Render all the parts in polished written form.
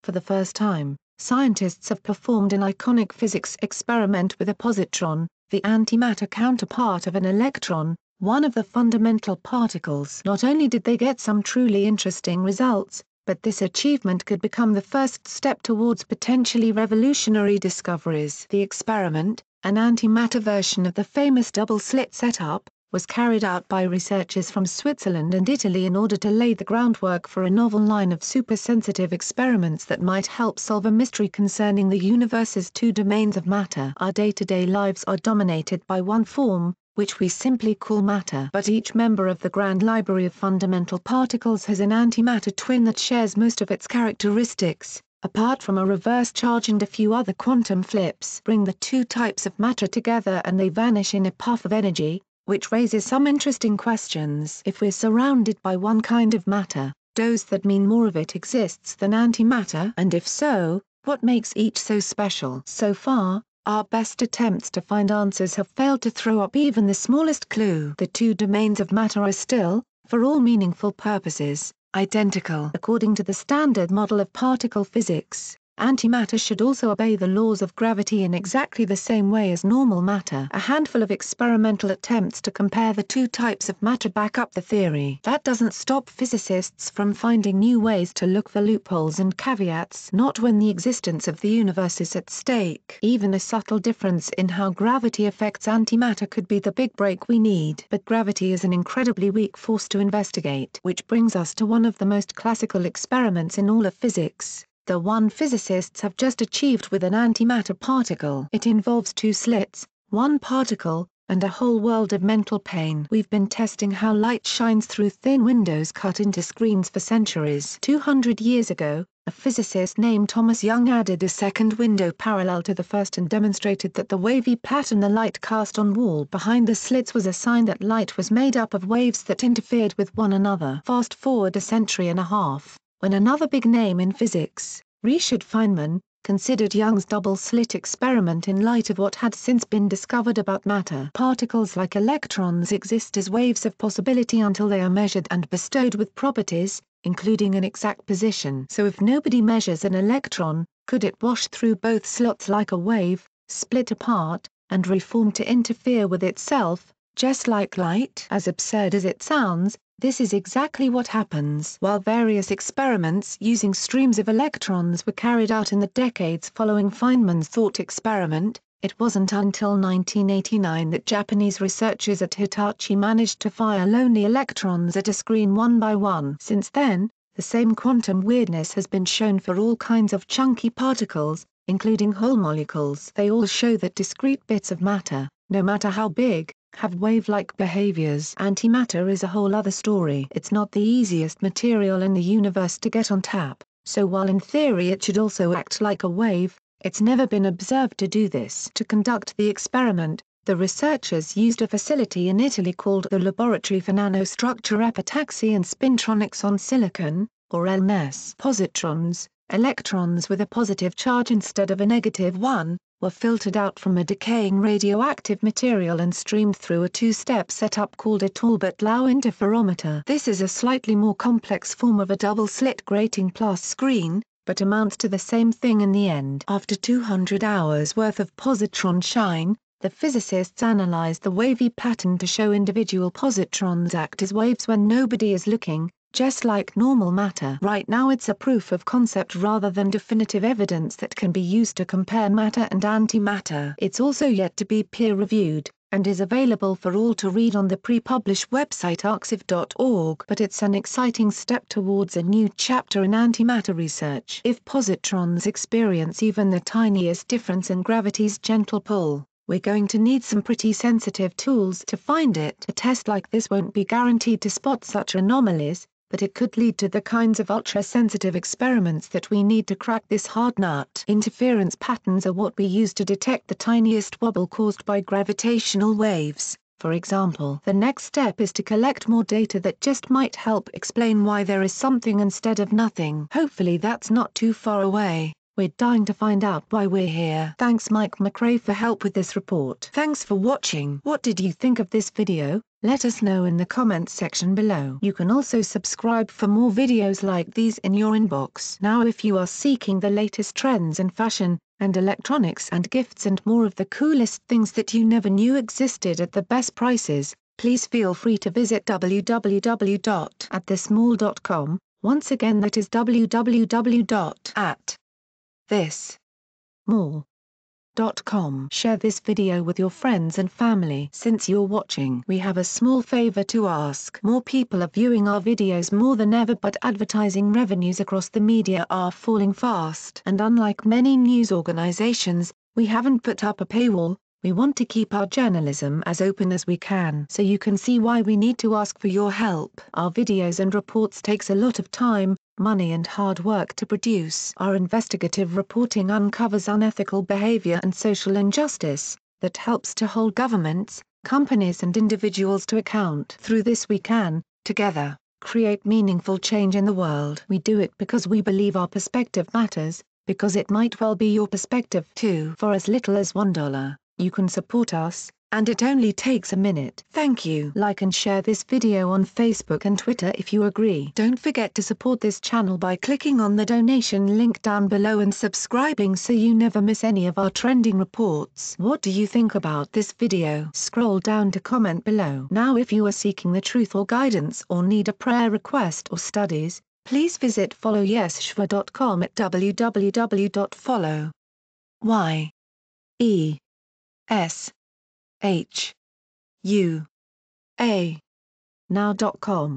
For the first time, scientists have performed an iconic physics experiment with a positron, the antimatter counterpart of an electron, one of the fundamental particles. Not only did they get some truly interesting results, but this achievement could become the first step towards potentially revolutionary discoveries. The experiment, an antimatter version of the famous double-slit setup, was carried out by researchers from Switzerland and Italy in order to lay the groundwork for a novel line of supersensitive experiments that might help solve a mystery concerning the universe's two domains of matter. Our day-to-day lives are dominated by one form, which we simply call matter. But each member of the grand library of fundamental particles has an antimatter twin that shares most of its characteristics. Apart from a reverse charge and a few other quantum flips, bring the two types of matter together and they vanish in a puff of energy, which raises some interesting questions. If we're surrounded by one kind of matter, does that mean more of it exists than antimatter? And if so, what makes each so special? So far, our best attempts to find answers have failed to throw up even the smallest clue. The two domains of matter are still, for all meaningful purposes, identical. According to the standard model of particle physics, antimatter should also obey the laws of gravity in exactly the same way as normal matter. A handful of experimental attempts to compare the two types of matter back up the theory. That doesn't stop physicists from finding new ways to look for loopholes and caveats. Not when the existence of the universe is at stake. Even a subtle difference in how gravity affects antimatter could be the big break we need. But gravity is an incredibly weak force to investigate. Which brings us to one of the most classical experiments in all of physics. The one physicists have just achieved with an antimatter particle. It involves two slits, one particle, and a whole world of mental pain. We've been testing how light shines through thin windows cut into screens for centuries. 200 years ago, a physicist named Thomas Young added a second window parallel to the first and demonstrated that the wavy pattern the light cast on wall behind the slits was a sign that light was made up of waves that interfered with one another. Fast forward a century and a half, when another big name in physics, Richard Feynman, considered Young's double-slit experiment in light of what had since been discovered about matter. Particles like electrons exist as waves of possibility until they are measured and bestowed with properties, including an exact position. So if nobody measures an electron, could it wash through both slots like a wave, split apart, and reform to interfere with itself, just like light? As absurd as it sounds, this is exactly what happens. While various experiments using streams of electrons were carried out in the decades following Feynman's thought experiment, it wasn't until 1989 that Japanese researchers at Hitachi managed to fire lonely electrons at a screen one by one. Since then, the same quantum weirdness has been shown for all kinds of chunky particles, including whole molecules. They all show that discrete bits of matter, no matter how big, have wave-like behaviors. Antimatter is a whole other story. It's not the easiest material in the universe to get on tap, so while in theory it should also act like a wave, it's never been observed to do this. To conduct the experiment, the researchers used a facility in Italy called the Laboratory for Nanostructure Epitaxy and Spintronics on Silicon, or LNES. Positrons, electrons with a positive charge instead of a negative one, were filtered out from a decaying radioactive material and streamed through a two-step setup called a Talbot-Lowe interferometer. This is a slightly more complex form of a double-slit grating plus screen, but amounts to the same thing in the end. After 200 hours worth of positron shine, the physicists analyzed the wavy pattern to show individual positrons act as waves when nobody is looking, just like normal matter. Right now it's a proof of concept rather than definitive evidence that can be used to compare matter and antimatter. It's also yet to be peer-reviewed, and is available for all to read on the pre-published website arXiv.org. But it's an exciting step towards a new chapter in antimatter research. If positrons experience even the tiniest difference in gravity's gentle pull, we're going to need some pretty sensitive tools to find it. A test like this won't be guaranteed to spot such anomalies, but it could lead to the kinds of ultra-sensitive experiments that we need to crack this hard nut. Interference patterns are what we use to detect the tiniest wobble caused by gravitational waves, for example. The next step is to collect more data that just might help explain why there is something instead of nothing. Hopefully that's not too far away. We're dying to find out why we're here. Thanks Mike McRae for help with this report. Thanks for watching. What did you think of this video? Let us know in the comments section below. You can also subscribe for more videos like these in your inbox. Now if you are seeking the latest trends in fashion, and electronics and gifts and more of the coolest things that you never knew existed at the best prices, please feel free to visit www.atthismall.com. Once again that is www.atthismall.com. Share this video with your friends and family. Since you're watching, we have a small favor to ask. More people are viewing our videos more than ever, but advertising revenues across the media are falling fast. And unlike many news organizations, we haven't put up a paywall. We want to keep our journalism as open as we can, so you can see why we need to ask for your help. Our videos and reports takes a lot of time, money and hard work to produce. Our investigative reporting uncovers unethical behavior and social injustice that helps to hold governments, companies and individuals to account. Through this we can, together, create meaningful change in the world. We do it because we believe our perspective matters, because it might well be your perspective too. For as little as $1, you can support us, and it only takes a minute. Thank you. Like and share this video on Facebook and Twitter if you agree. Don't forget to support this channel by clicking on the donation link down below and subscribing so you never miss any of our trending reports. What do you think about this video? Scroll down to comment below. Now if you are seeking the truth or guidance or need a prayer request or studies, please visit followyeshua.com at www.followyeshua.com.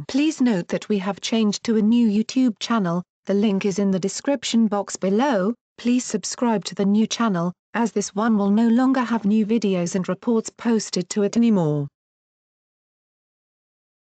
Please note that we have changed to a new YouTube channel, the link is in the description box below. Please subscribe to the new channel, as this one will no longer have new videos and reports posted to it anymore.